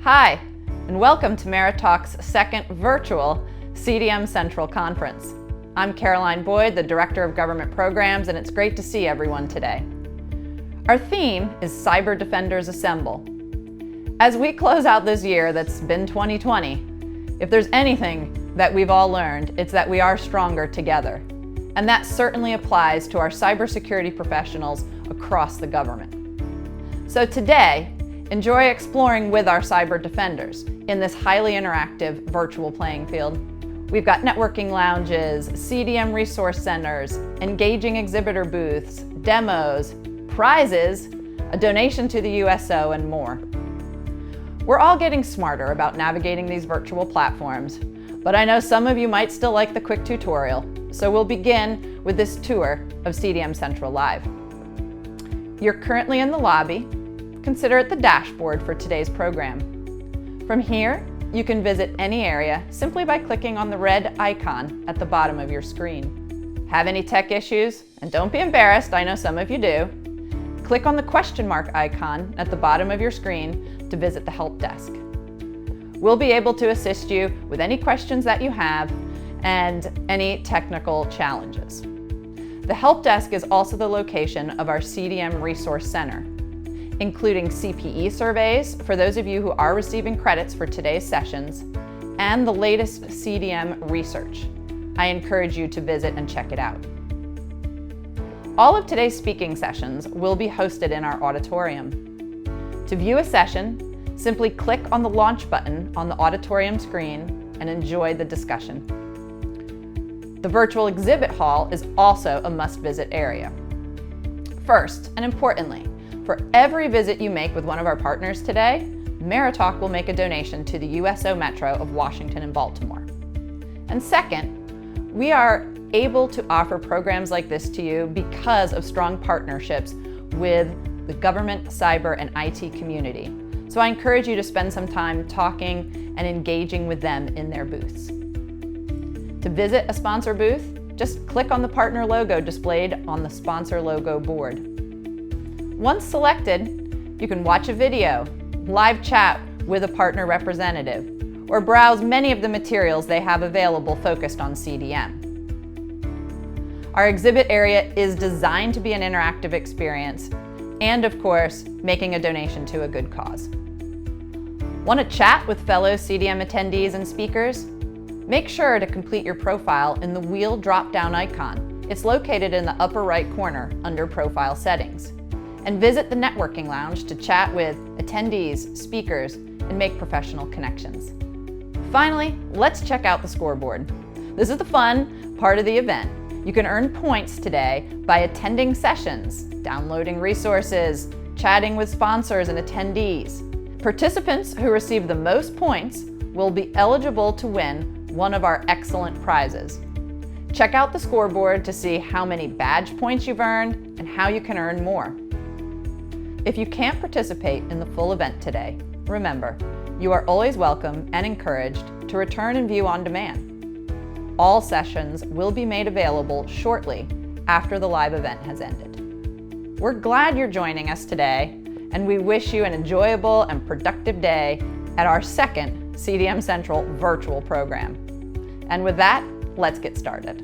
Hi, and welcome to MeriTalk's second virtual CDM Central Conference. I'm Caroline Boyd, the Director of Government Programs, and it's great to see everyone today. Our theme is Cyber Defenders Assemble. As we close out this year that's been 2020, if there's anything that we've all learned, it's that we are stronger together. And that certainly applies to our cybersecurity professionals across the government. So today, enjoy exploring with our cyber defenders in this highly interactive virtual playing field. We've got networking lounges, CDM resource centers, engaging exhibitor booths, demos, prizes, a donation to the USO, and more. We're all getting smarter about navigating these virtual platforms, but I know some of you might still like the quick tutorial, so we'll begin with this tour of CDM Central Live. You're currently in the lobby. Consider it the dashboard for today's program. From here, you can visit any area simply by clicking on the red icon at the bottom of your screen. Have any tech issues? And don't be embarrassed, I know some of you do. Click on the question mark icon at the bottom of your screen to visit the help desk. We'll be able to assist you with any questions that you have and any technical challenges. The help desk is also the location of our CDM Resource Center, including CPE surveys for those of you who are receiving credits for today's sessions, and the latest CDM research. I encourage you to visit and check it out. All of today's speaking sessions will be hosted in our auditorium. To view a session, simply click on the launch button on the auditorium screen and enjoy the discussion. The virtual exhibit hall is also a must-visit area. First, and importantly, for every visit you make with one of our partners today, MeriTalk will make a donation to the USO Metro of Washington and Baltimore. And second, we are able to offer programs like this to you because of strong partnerships with the government, cyber, and IT community. So I encourage you to spend some time talking and engaging with them in their booths. To visit a sponsor booth, just click on the partner logo displayed on the sponsor logo board. Once selected, you can watch a video, live chat with a partner representative, or browse many of the materials they have available focused on CDM. Our exhibit area is designed to be an interactive experience and, of course, making a donation to a good cause. Want to chat with fellow CDM attendees and speakers? Make sure to complete your profile in the wheel drop-down icon. It's located in the upper right corner under Profile Settings. And visit the networking lounge to chat with attendees, speakers, and make professional connections. Finally, let's check out the scoreboard. This is the fun part of the event. You can earn points today by attending sessions, downloading resources, chatting with sponsors and attendees. Participants who receive the most points will be eligible to win one of our excellent prizes. Check out the scoreboard to see how many badge points you've earned and how you can earn more. If you can't participate in the full event today, remember, you are always welcome and encouraged to return and view on demand. All sessions will be made available shortly after the live event has ended. We're glad you're joining us today, and we wish you an enjoyable and productive day at our second CDM Central virtual program. And with that, let's get started.